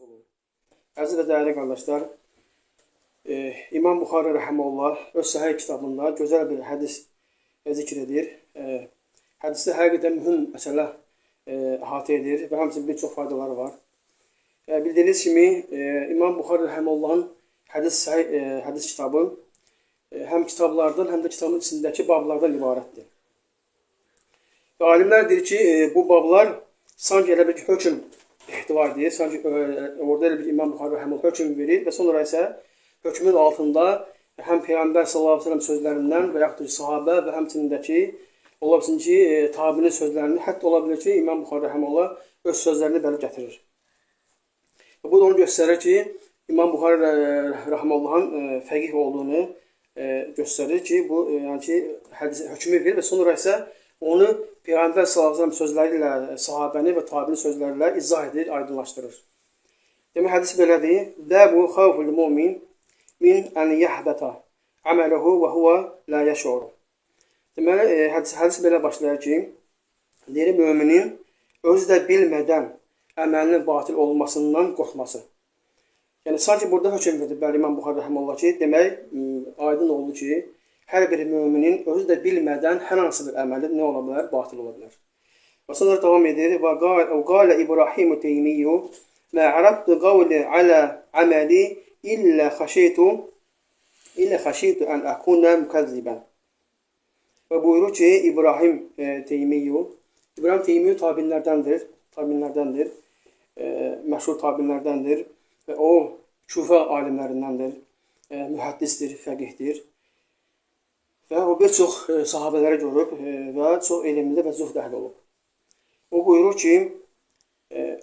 xas olun. Əziz və dəyərli qardaşlar, İmam Buxari rəhməhullah öz Səhih kitabında gözəl bir hədis zikr edir. Hədisdə həqiqətən mühüm məsələ əhatə edir və həmçinin bir çox faydaları var. Bildiyiniz kimi İmam Buxari rəhməhullahın hədis kitabı həm kitablardan, həm də kitabın içindəki bablardan ibarətdir. Və alimlər deyir ki, bu bablar sanki elə bir hökm ihtiva edir, sanki orada elə bir İmam Buxari rəhməhullah hökm verir və sonra isə hökmün altında həm Peyğəmbər sallallahu əleyhi və səlləm sözlərindən və yaxud da sahabə və həmçinindəki ola bilsin ki, tabiinin sözlərini, hətta ola bilər ki, İmam Buxari rəhməhullah öz sözlərini belə gətirir. Bu da onu göstərir ki, İmam Buxari rəhməhullahın fəqih olduğunu göstərir ki, bu yəni ki, hökmü verir və sonra isə onu Peyğəmbər sallallahu əleyhi və səlləm sözləri ilə, sahabəni və tabiinin sözləri ilə izah edir, aydınlaşdırır. Demək, hədis belədir. Dəbu xavful mu'min min ən yəhbətə əmələhu və huvə la yəşuru. Deməli, hədis belə başlayır ki, deyir, müminin özü də bilmədən əməlinin batil olmasından qorxması. Yəni, sanki burada hökm verir bəli İmam Buxari rəhməhullah ki, demək, aydın oldu ki, hər bir müminin özü də bilmədən hər hansı bir əməli nə ola bilər? Batil ola bilər. Və sonra davam edir. Və qalə İbrahim Teymiyyu mə ərabdu qavli alə əməli illə xəşitu ən əkunə mükəzzibən. Və buyurur ki, İbrahim Teymiyyu tabinlərdəndir, məşhur tabinlərdəndir və o Küfə alimlərindəndir, mühəddisdir, fəqihdir. Və o bir çox sahabələri görüb və çox elmli və zuhd əhli olub. O buyurur ki,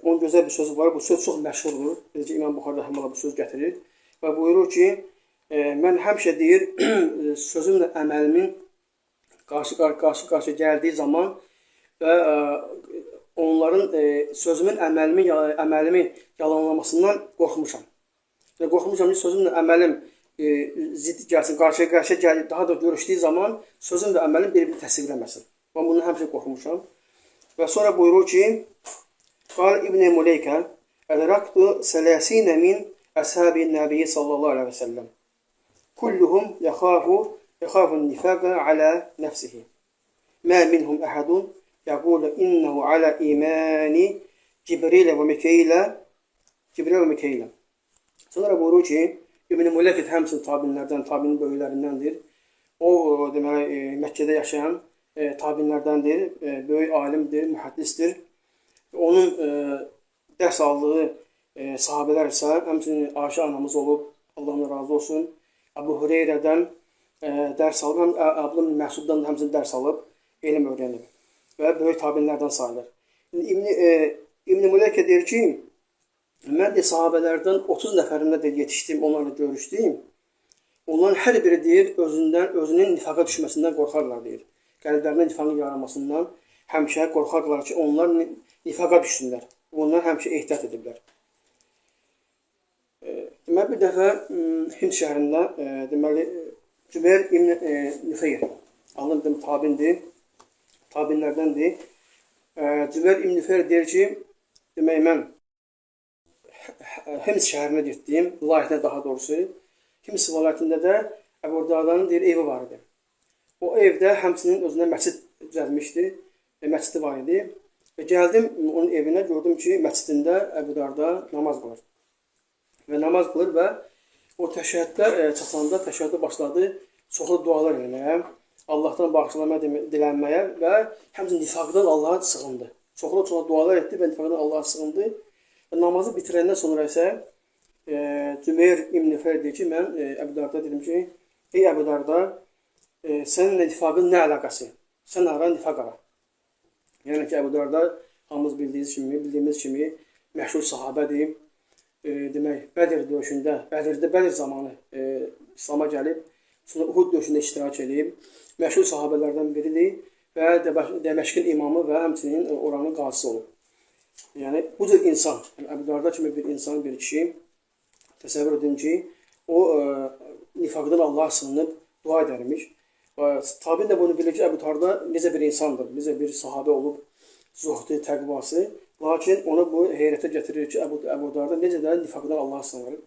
onun gözəl bir sözü var, bu söz çox məşhurdur. Bizcə İmam Buxari rəhməhullah bu söz gətirir və buyurur ki, mən həmişə deyir, sözümlə əməlimin qarşı gəldiyi zaman və onların sözümün əməlimin yalanlamasından qorxmuşam. Və qorxmuşam ki, sözümlə əməlim zid gəlsin, qarşı-qarşıya gəlir, daha da görüşdüyü zaman sözün və əməlin bir-birini təsdiqləməsin. Ben bundan həmişə qorxmuşam. Və sonra buyurur ki, Qal İbn-i Muleykə Ədraktu sələsinə min əshəbi nəbiyyi sallallahu aleyhi və səlləm. Kulluhum yəxafun nifaqə alə nəfsihi. Mə minhum əhədun yəqulu innəhu alə imani Cibrilə və Mikeylə. Sonra buyurur ki, İbn-i Mulekət həmçinin tabinlərdən, tabinin böyüklərindəndir. O, deməli, Məkkədə yaşayan tabinlərdəndir, böyük alimdir, mühəddisdir. Onun dərs aldığı sahabələr isə həmçinin Ayşə anamız olub, Allah'ın razı olsun. Əbu Hüreyrədən dərs alıb, Abdullah ibn Məsuddan həmçinin dərs alıb, elm öyrənib və böyük tabinlərdən sayılır. İbn-i Mulekət deyir ki, mən de sahabələrdən 30 nəfərimlə de yetişdim, onlarla görüşdüm. Onların hər biri deyir, özünün nifaqa düşməsindən qorxarlar deyir. Qəlblərində nifaqın yaranmasından həmişə qorxarlar ki, onlar nifaqa düşsünlər. Onlar həmişə ehtiyat ediblər. Deməli, bir dəfə Hind şəhərində, deməli, Cübeyr ibn Nüfeyr, anladım, tabinlərdəndir. Cübeyr ibn Nüfeyr deyir ki, demək, mən Hims şəhərinə getdim, vilayətinə daha doğrusu. Hims vilayətində də Əbu Dardanın deyir, evi var idi. O evdə həmçinin özünə məscid düzəlmişdi, məscidi var idi. Və gəldim onun evinə, gördüm ki, məscidində Əbu Darda namaz qılır. Və namaz qılır və o təşəhhüdə çatanda təşəhhüdə başladı çoxlu dualar eləməyə, Allahdan bağışlama dilənməyə və həmçinin nifaqdan Allaha sığındı. Çoxlu dualar etdi və nifaqdan Allaha sığındı. Namazı bitirəndən sonra isə Cübeyr ibn Nüfeyr deyir ki, mən Əbu Darda dedim ki, ey Əbu Darda, sənin nifaqın nə əlaqəsi? Sən ara, nifaq ara. Yəni ki, Əbu Darda hamımız bildiyimiz kimi məşhur sahabədir. Demək, Bədir döyüşündə, Bədir zamanı İslam'a gəlib, sonra Uhud döyüşündə iştirak edib, məşhur sahabələrdən biridir və Dəməşqin imamı və həmçinin oranın qazisi olub. Yəni, bu cür insan, Əbu Darda kimi bir insan, bir kişi, təsəvvür edin ki, o nifaqdan Allah'a sığınıb dua edərmiş. Tabin də bunu bilir ki, Əbu Darda necə bir insandır, necə bir sahabə olub, zuhdu, təqvası. Lakin onu bu heyrətə gətirir ki, Əbu Darda necə də nifaqdan Allah'a sığınır.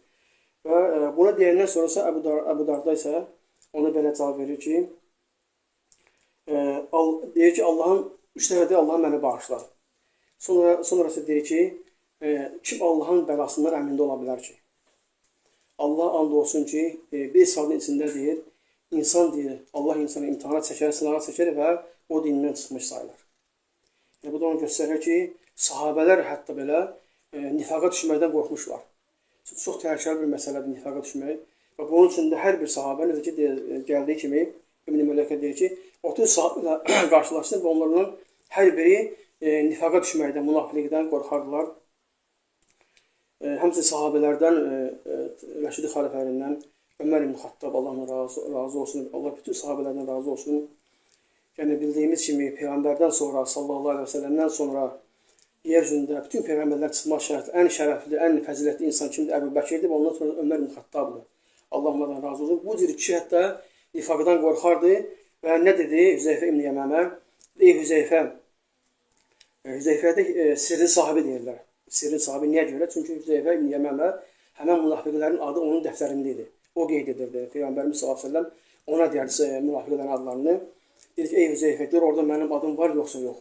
Və buna deyəndən sonrasa Əbu Darda isə ona belə cavab verir ki, deyir ki, Allahın 3 dəfədir Allah məni bağışlar. Sonrası deyir ki, kim Allahın bəlasından əmində ola bilər ki? Allah and olsun ki, bir saatın içində deyir, insan deyir, Allah insanı imtihana çəkər, sınağa çəkər və o dinindən çıxmış sayılır. Bu da onu göstərir ki, sahabələr hətta belə nifaqa düşməkdən qorxmuşlar. Çox təhlükəli bir məsələdir nifaqa düşmək. Və bunun üçün də hər bir sahabə, necə ki, gəldiyi kimi, İbn-i Mələkə deyir ki, 30 sahabələ qarşılaşdı və onlardan hər biri nifaqa düşməkdən, münafiqlikdən qorxardılar. Həmçinin sahabələrdən, Rəşidi xəlifələrindən Ömər ibn Xattab, Allah'ın razı olsun, Allah bütün sahabələrdən razı olsun. Yəni bildiyimiz kimi Peyğəmbərdən sonra, sallallahu aleyhi və səlləmdən sonra yer üzündə bütün Peyğəmbərlər çıxmaq şərəfli, ən şərəfli, ən fəzilətli insan kimdir? Əbu Bəkirdir və ondan sonra Ömər ibn Xattabdır. Allah onlardan razı olsun. Bu cür kişi hətta nifaqdan qorxardı və nə dedi Hüzeyfə ibn Yəməmə? Ey Hüzeyfə, Hüzeyfədə sirrin sahibi deyirlər. Sirrin sahibi niyə görə? Çünki Hüzeyfə ibn Yəməmə həmən münafiqlərin adı onun dəftərində idi. O qeyd edirdi. Peyğəmbərimiz sallallahu əleyhi və səlləm ona deyirdi münafiqlərin adlarını. Deyir ki, ey Hüzeyfə, gör orada mənim adım var yoxsa yox.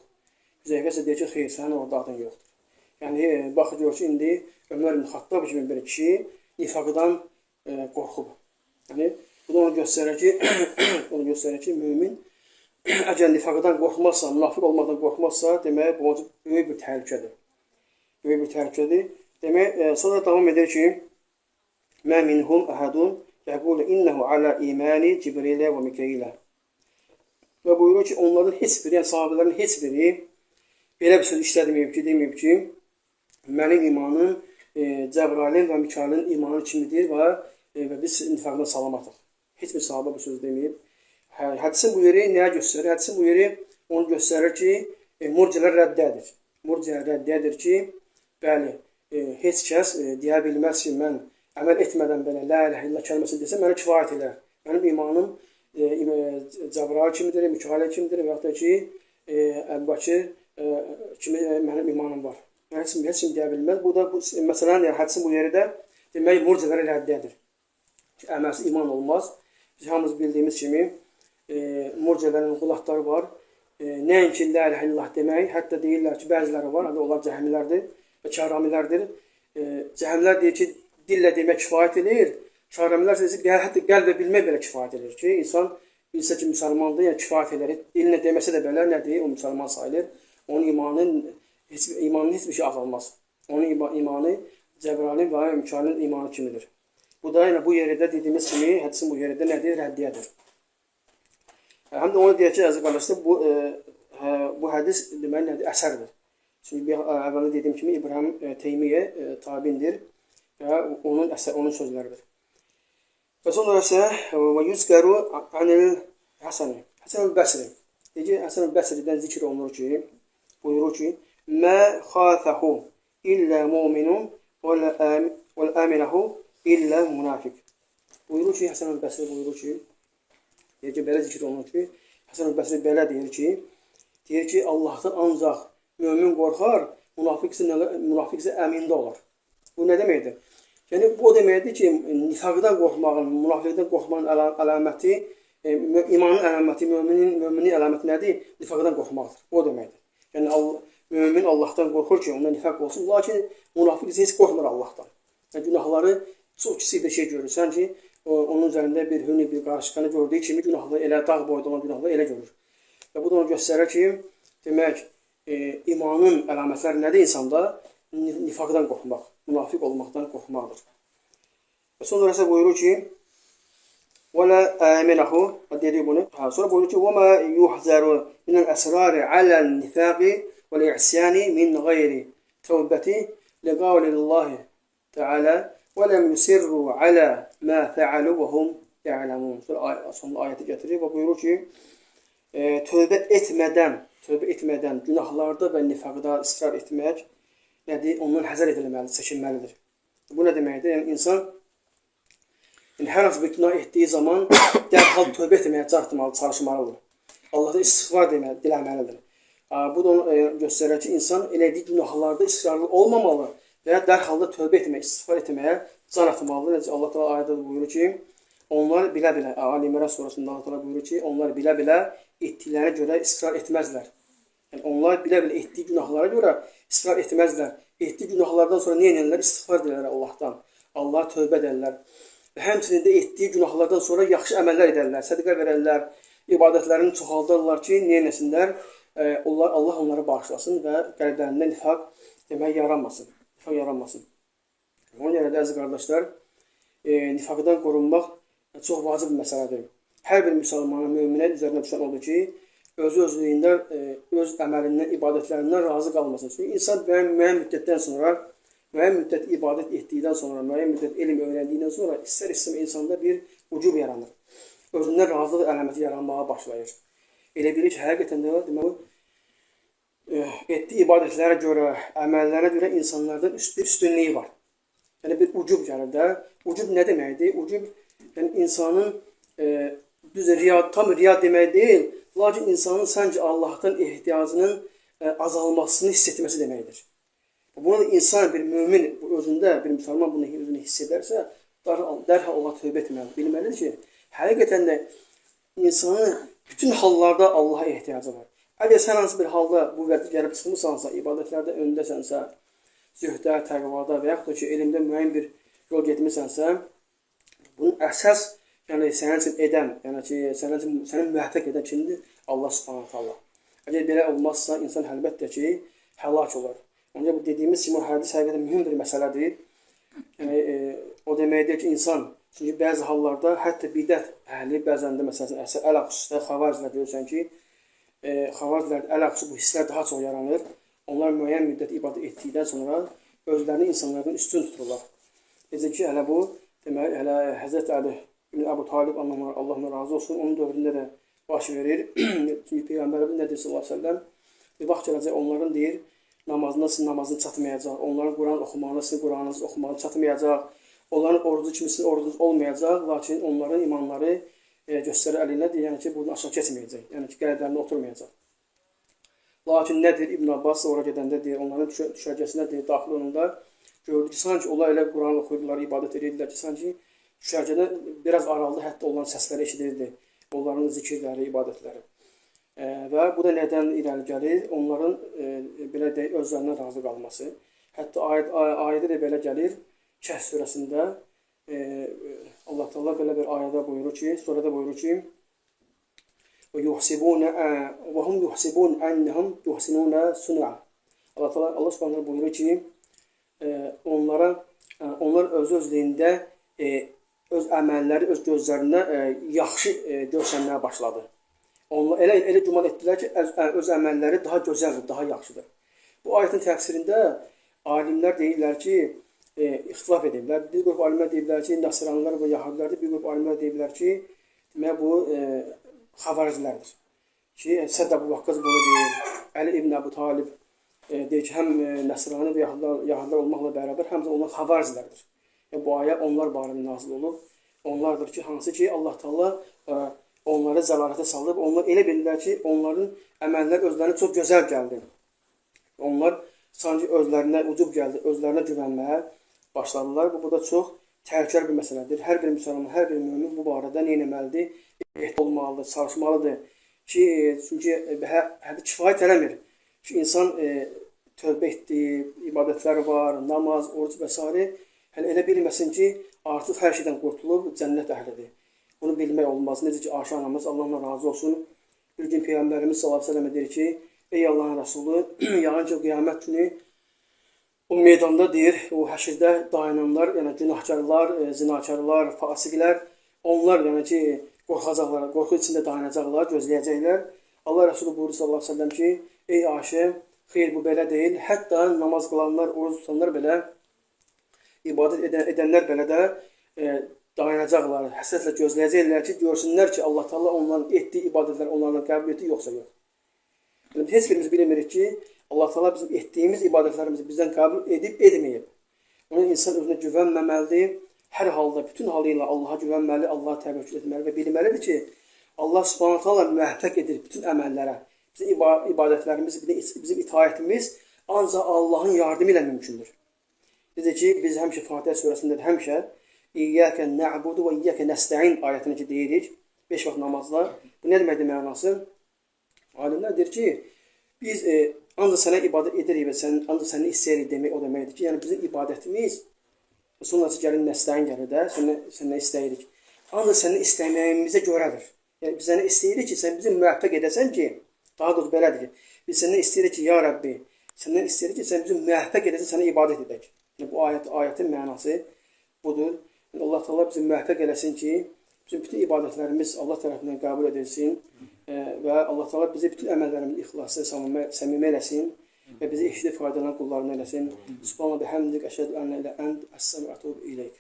Hüzeyfə isə deyir ki, xeyr, sənin orada adın yoxdur. Yəni, baxı gör ki, indi Ömər ibn Xattab kimi bir kişi nifaqdan qorxub. Yəni, bu da onu göstərir ki, mümin əgər nifaqdan qorxmazsa, münafiq olmadan qorxmazsa, demək, bu böyük bir təhlükədir. Böyük bir təhlükədir. Demək, sonra davam edir ki, mə minhum əhədun yəqulu innəhu alə imani Cibrilə və Mikailə. Və buyurur ki, onların heç biri, yəni sahabələrin heç biri belə bir söz işlədməyib ki, deməyib ki, mənim imanım Cəbrailin və Mikailin imanı kimidir və biz nifaqdan salamatıq. Heç bir sahabə bu söz deməyib. Hədisin bu yeri nəyə göstərir? Hədisin bu yeri onu göstərir ki, murcilər rəddədir. Murcilər rəddədir ki, bəli, heç kəs deyə bilməz ki, mən əməl etmədən belə la ilahə illallah kəlməsini desə, mənə kifayət edər. Mənim imanım Cəbrail kimidir, Mikail kimidir və yaxud da ki, Əbu Bəkir kimi mənim imanım var. Heç kim deyə bilməz. Bu da məsələnin hədisin bu yeri də demək murciələrə rəddədir. Əməlsiz iman olmaz. Biz hamımız bildiyimiz kimi murciələrin qulatları var. Nəinki la ilahə illallah demək, hətta deyirlər ki, bəziləri var, onlar cəhmilərdir və kəramilərdir. Cəhmilər deyir ki, dillə demək kifayət edir. Kərəmilər isə hətta qəlbə bilmək belə kifayət edir ki, insan bilsə ki, müsəlmandır, yəni kifayət edir. Dilinə deməsə də belə nədir? O müsəlman sayılır. Onun imanının heç bir şey azalmaz. Onun imanı Cəbrailin və Mikailin imanı kimidir. Bu da yəni bu yerdə dediyimiz kimi, hədisin bu yerdə nədir? Rəddiyədir. Həm də onu deyək ki, əziz qardaşlar, bu hədis deməli nədir? Əsərdir. Çünki əvvəldə dediyim kimi İbrahim Teymiyyə tabindir və onun sözləridir. Və sonra isə və yüzqəru anil Həsəni. Həsən el-Bəsri. Deyir ki, Həsən el-Bəsridən zikr olunur ki, buyurur ki, mə xafəhu illə mu'minun və əminəhu illə münafiq. Buyurur ki, Həsən el-Bəsri buyurur ki, deyir ki, belə zikr olunur ki, Həsən el-Bəsri belə deyir ki, Allahdan ancaq mömin qorxar, münafiq isə əmində olar. Bu nə deməkdir? Yəni, bu o deməkdir ki, nifaqdan qorxmağın, münafiqdən qorxmağın əlaməti, imanın əlaməti, müminin əlaməti nədir? Nifaqdan qorxmaqdır. O deməkdir. Yəni, mümin Allahdan qorxur ki, onda nifaq olsun, lakin münafiq isə heç qorxmur Allahdan. Yəni, günahları çox kiçik bir şey görürsən ki, onun üzərində bir hünni, bir qarışqanı gördüyü kimi günahları elə, dağ boyda olan günahları elə görür. Və bu da onu göstərir ki, demək, imanın əlamətləri nədir insanda? Nifaqdan qorxmaq, münafiq olmaqdan qorxmaqdır. Və sonra isə buyurur ki, وَلَا آمِنَهُ dedik bunu. Sonra buyurur ki, وَمَا يُحْزَرُ مِنَ الْأَسْرَارِ عَلَى النِّفَاقِ وَالْإِعْسِيَانِ مِنْ غَيْرِ تَوْبَةِ لِقَوْلِ اللّٰهِ تَعَالَى وَلَمْ يُسِرُّوا عَلَى مَا فَعَلُوا وَهُمْ يَعْلَمُونَ. Sonra ayeti getirir və buyurur ki, tövbə etmədən günahlarda və nifaqda israr etmək nədir? Ondan həzər edilməlidir, çəkinməlidir. Bu nə deməkdir? Yəni, insan hər hansı bir günah etdiyi zaman dərhal tövbə etməyə çalışmalıdır. Allahdan istiğfar diləməlidir. Bu da onu göstərir ki, insan elədiyi günahlarda israrlı olmamalı və ya dərhal da tövbə etməyə, istiğfar etməyə can atmalıdır. Necə Allah Teala ayədə buyurur ki, onlar bilə-bilə, Ali İmran surasında Allah Teala buyurur ki, onlar bilə-bilə etdiklərinə görə israr etməzlər. Yəni, onlar bilə-bilə etdiyi günahlara görə israr etməzlər. Etdiyi günahlardan sonra nə edirlər? İstiğfar edirlər Allahdan. Allah'a tövbə edirlər. Və həmçinin də etdiyi günahlardan sonra yaxşı əməllər edərlər, sədaqə verərlər, ibadətlərini çoxaldarlar ki, nə etsinlər? Allah onları bağışlasın və qəlblərində nifaq demək yaranmasın. Nifaq yaranmasın. Ona görə də əziz qardaşlar, nifaqdan qorunmaq çox vacib bir məsələdir. Hər bir müsəlmanın, möminə üzərinə düşən odur ki, özü-özlüyündə öz əməlindən, ibadətlərindən razı qalmasın. Çünki insan müəyyən müddətdən sonra, müəyyən müddət ibadət etdikdən sonra, müəyyən müddət elm öyrəndikdən sonra istər-istəmə insanda bir ucub yaranır. Özündən razılıq əlaməti yaranmağa başlayır. Elə bilir ki, həqiqətən də deməli, etdiyi ibadətlərə görə, əməllərə görə insanlardan üstünlüyü var. Yəni bir ucub gəlir də. Ucub nə deməkdir? Ucub yəni insanın tam riya demək deyil, lakin insanın sanki Allahdan ehtiyacının azalmasını hiss etməsi deməkdir. Bunu da insan, bir mümin özündə, bir müsəlman bunu özünü hiss edərsə, dərhal Allah tövbə etməlidir. Bilməlidir ki, həqiqətən də insanın bütün hallarda Allaha ehtiyacı var. Əgər sən hansı bir halda bu vərddə gəlib çıxmısansa, ibadətlərdə öndəsənsə, zühdə, təqvada və yaxud da ki, elmdə müəyyən bir yol getmisənsə, bunun əsas, yəni sənin üçün edən, yəni ki, səni müvəffəq edən kimdir? Allah Subhanahu taala. Əgər belə olmazsa, insan əlbəttə ki, həlak olar. Ancaq bu dediyimiz kimi, hədis həqiqətən mühüm bir məsələdir. Yəni, o deməkdir ki, insan, çünki bəzi hallarda, hətta bidət əhli, bəzən də məsələn, əl-əxüsdə xavariclər görürsən ki, xavariclər, əl-əxüsü bu hisslər daha çox yaranır. Onlar müəyyən müddət ibadət etdikdən sonra özlərini insanlardan üstün tuturlar. Necə ki, hələ bu, demək, hələ Həzrət Əli ibn Əbu Talib, Allah'ına razı olsun, onun dövründə də baş verir. Çünki Peyğəmbərimiz nə deyir sallallahu əleyhi və səlləm? Bir vaxt gələcək, onların deyir, namazına sizin namazın çatmayacaq, onların Quran oxumağına sizin Quranınız oxumağı çatmayacaq, onların orucu kimi sizin orucunuz olmayacaq, lakin onların imanları göstərir əlində, yəni ki, buradan aşağı keçməyəcək, yəni ki, qəlblərində oturmayacaq. Lakin nədir? İbn Abbas ora gedəndə deyir, onların düşərgəsinə deyir, daxil olanda gördü ki, sanki onlar elə Quran oxuyurdular, ibadət edirlər ki, sanki düşərgədən biraz aralıda hətta olan səsləri eşidirdi, onların zikirləri, ibadətləri. Və bu da nədən irəli gəlir? Onların belə deyək, özlərindən razı qalması. Hətta ayədə də belə gəlir, Kəhf surəsində Allah Teala belə bir ayədə buyurur ki, surədə buyurur ki, وَهُمْ يُحْسِبُونَ أَنَّهُمْ يُحْسِنُونَ سُنْعًا. Allah Subhanahu buyurur ki, onlar öz-özlüyündə öz əməlləri, öz gözlərində yaxşı görsənməyə başladı. Onlar elə güman etdilər ki, öz əməlləri daha gözəldir, daha yaxşıdır. Bu ayətin təfsirində alimlər deyirlər ki, ixtilaf edirlər. Bir qrup alimlər deyirlər ki, Nasranlılar və Yahudilərdir. Bir qrup alimlər deyirlər ki, demək bu xavaricilərdir. Ki, Sədd Əbu Vaqqas bunu deyir, Əli ibn Əbu Talib deyir ki, həm Nasrani və Yahudilər olmaqla bərabər, həm də onlar xavaricilərdir. Bu ayə onlar barədə nazil olub. Onlardır ki, hansı ki, Allah Teala onları zəlalətə salıb. Onlar elə bilirlər ki, onların əməllər özlərinə çox gözəl gəldi. Onlar sanki özlərinə ucub gəldi, özlərinə güvənməyə başladılar. Bu da çox təhlükəli bir məsələdir. Hər bir müsəlman, hər bir mömin bu barədə nə etməlidir? Ehtiyatlı olmalıdır, çalışmalıdır ki, çünki hətta kifayət eləmir. Ki, insan tövbə etdiyi, ibadətləri var, namaz, oruc və s. Hələ elə bilməsin ki, artıq hər şeydən qurtulub cənnət əhlidir. Bunu bilmək olmaz. Necə ki, Ayşə anamız, Allah'ına razı olsun, bir gün Peyğəmbərimiz sallallahu əleyhi və səlləm deyir ki, ey Allah'ın Rəsulü, yağın ki, qiyamət günü o meydanda deyir, o həşirdə dayananlar, yəni günahkarlar, zinakarlar, fasiqlər, onlar yəni ki, qorxacaqlar, qorxu içində dayanacaqlar, gözləyəcəklər. Allah Rəsulü buyurur sallallahu əleyhi və səlləm ki, ey Ayşə, xeyr bu belə deyil. Hətta namaz qılanlar, oruc tutanlar belə, ibadət edənlər belə də dayanacaqlar, həsrətlə gözləyəcəklər ki, görsünlər ki, Allah Teala onların etdiyi ibadətlər onlarla qəbul etdi, yoxsa yox. Yəni, heç birimiz bilmirik ki, Allah Teala bizim etdiyimiz ibadətlərimizi bizdən qəbul edib, etməyib. Onun insan özünə güvənməməlidir. Hər halda, bütün halıyla Allaha güvənməli, Allaha təvəkkül etməli və bilməlidir ki, Allah Subhanahu taala müvəffəq edir bütün əməllərə. Bizim ibadətlərimiz, bizim itaətimiz ancaq Allahın yardımı ilə mümkündür. Necə ki, biz həmişə Fatihə surəsində həmişə İyyəkə nə'budu və iyyəkə nəstə'in ayətini ki deyirik 5 vaxt namazda. Bu nə deməkdir mənası? Alimlər deyir ki, biz ancaq sənə ibadət edirik və ancaq səni istəyirik demək o deməkdir ki, yəni bizim ibadətimiz sonrası gəlin nəstə'in gəlir də, sənə istəyirik. Ancaq səni istəməyimizə görədir. Yəni biz səni istəyirik ki, sən bizi müvəffəq edəsən ki, daha doğrusu belədir ki, biz səndən istəyirik ki, ya Rəbbi, səndən istəyirik ki, sən bizi müvəffəq edəsən, sənə ibadət edək. Yəni, bu ayətin mənası budur. Yəni, Allah Teala bizi müvəffəq eləsin ki, bizim bütün ibadətlərimiz Allah tərəfindən qəbul edilsin və Allah Teala bizi bütün əməllərimizi ixlaslı, səmimi eləsin və bizi eşidib faydalanan qullarını eləsin. Subhanallah, bihamdik, əşhədu ən la ilahə illə ənt, əs-səm'u və etûbu ileyk.